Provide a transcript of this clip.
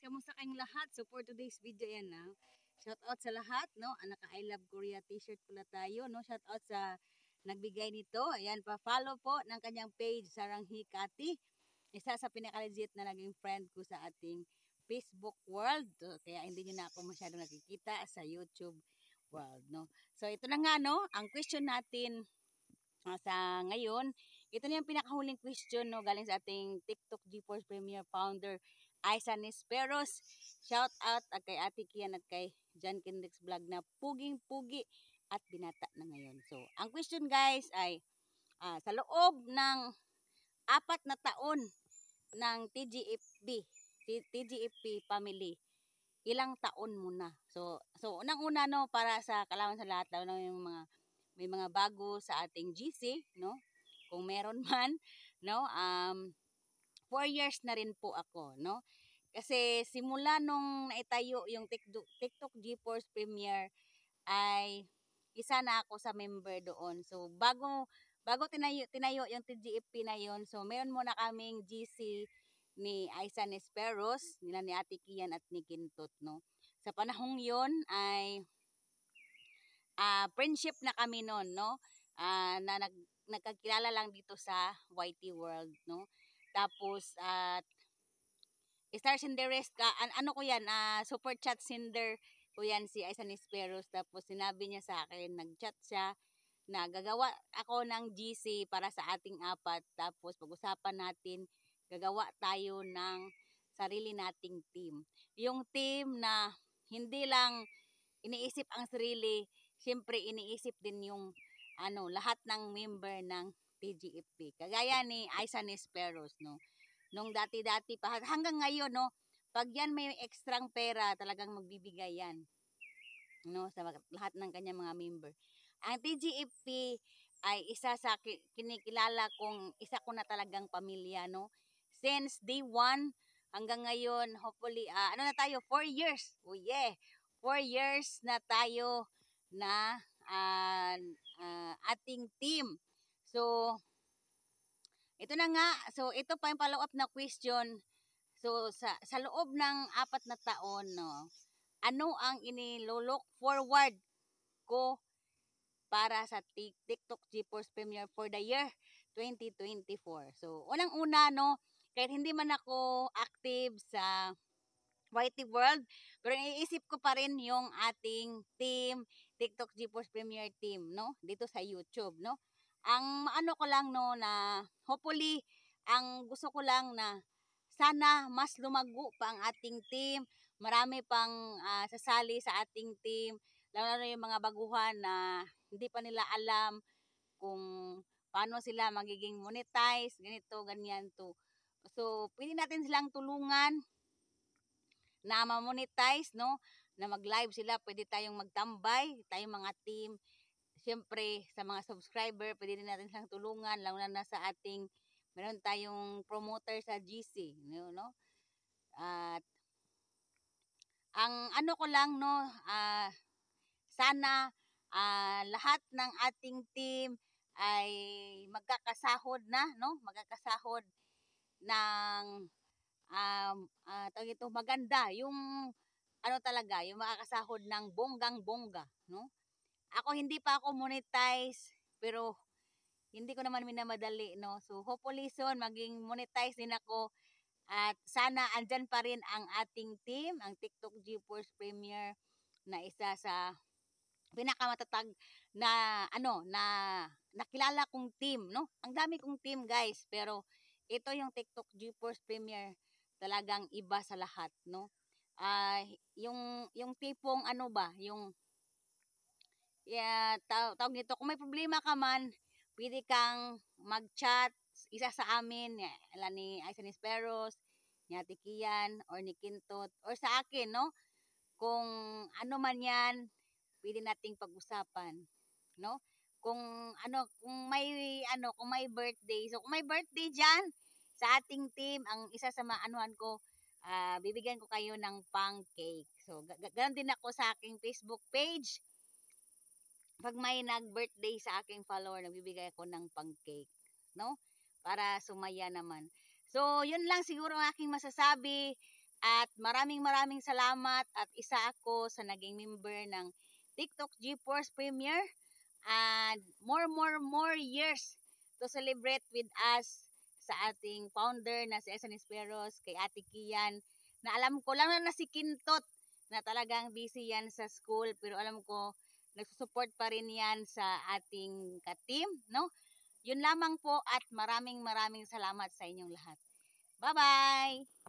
kamusta kayong lahat? So for today's video yan na, shout out sa lahat, no? Naka I Love Korea t-shirt pala tayo, no? Shout out sa nagbigay nito. Ayan, pa-follow po ng kanyang page, Sarang Hikati. Isa sa pinaka-legit na naging friend ko sa ating Facebook world. So, kaya hindi nyo na ako masyadong nakikita sa YouTube world, no? So ito na nga, no? Ang question natin sa ngayon, ito na yung pinakahuling question, no, galing sa ating TikTok GeForce Premier founder Aiza Nisperos. Shout out at kay Ate Kian at kay John Kendricks Vlog na puging-pugi at binata na ngayon. So, ang question guys ay sa loob ng 4 na taon ng TGFP family, ilang taon muna. So unang-una, no, para sa kalaman sa lahat, lalo na yung may mga bago sa ating GC, no? Kung meron man, no? 4 years na rin po ako, no? Kasi simula nung naitayo yung TikTok GeForce Premier ay isa na ako sa member doon. So bago tinayo yung TGFP na yon, so meron muna kaming GC ni Aiza Nisperos, nila ni Ate Kian at ni Kintot, no? Sa panahong yon ay friendship na kami noon, no? Na nagkakilala lang dito sa YT World, no? Tapos Star Cinderes ka, ano ko yan, super chat sender ko yan si Aiza Nisperos. Tapos sinabi niya sa akin, nag-chat siya na gagawa ako ng GC para sa ating apat. Tapos pag-usapan natin, gagawa tayo ng sarili nating team. Yung team na hindi lang iniisip ang sarili, siyempre iniisip din yung lahat ng member ng TGFP. Kagaya ni Aiza Nisperos, no? Nung dati-dati pa hanggang ngayon, no, pag yan may ekstrang pera, talagang magbibigay yan, no, sa lahat ng kanyang mga member. Ang TGFP ay isa sa kinikilala kong isa ko na talagang pamilya, no? Since day 1 hanggang ngayon, hopefully ano na tayo, 4 years. Oh yeah. 4 years na tayo na ating team. So ito na nga. So ito pa yung follow-up na question. So sa loob ng 4 na taon, no, ano ang inilolook forward ko para sa TikTok GeForce Premier for the year 2024. So unang-una, no, kahit hindi man ako active sa YT World, pero iniisip ko pa rin yung ating team, TikTok GeForce Premier team, no, dito sa YouTube, no. Ang ano ko lang, no, na hopefully, ang gusto ko lang na sana mas lumago pa ang ating team, marami pang sasali sa ating team, lalo na yung mga baguhan na hindi pa nila alam kung paano sila magiging monetize, ganito, ganyan to. So, pwede natin silang tulungan na ma-monetize, no? Na mag-live sila, pwede tayong magtambay, tayong mga team. Siyempre, sa mga subscriber, pwede din natin silang tulungan, lalo na sa ating, meron tayong promoter sa GC, no? At ang ano ko lang, no, sana lahat ng ating team ay magkakasahod na, no? Magkakasahod ng tawag ito, maganda yung ano talaga, yung makakasahod ng bonggang-bongga, no? Ako hindi pa ako monetize, pero hindi ko naman minamadali, no? So hopefully soon maging monetize din ako at sana andyan pa rin ang ating team, ang TikTok GeForce Premier na isa sa pinakamatatag na nakilala kong team, no? Ang dami kong team, guys, pero ito yung TikTok GeForce Premier talagang iba sa lahat, no? Yung tipong ano ba, yung tawag nito, kung may problema ka man, pwede kang mag-chat isa sa amin, ni Aiza Nisperos, ni Ate Kian, or ni Kintot, or sa akin, no? Kung ano man yan, pwede nating pag-usapan, no? Kung may birthday. So kung may birthday diyan sa ating team, ang isa sa maanuhan ko, bibigyan ko kayo ng pancake. So ganoon din ako sa aking Facebook page. Pag may nag-birthday sa aking follower, nagbibigay ako ng pancake, no? Para sumaya naman. So, yun lang siguro ang aking masasabi. At maraming salamat at isa ako sa naging member ng TikTok GeForce Premier and more years to celebrate with us sa ating founder na si Esan Esperos, kay Ate Kian, na alam ko lang na si Kintot na talagang busy yan sa school, pero alam ko nagsusupport pa rin yan sa ating ka-team, no? Yun lamang po at maraming salamat sa inyong lahat. Bye-bye!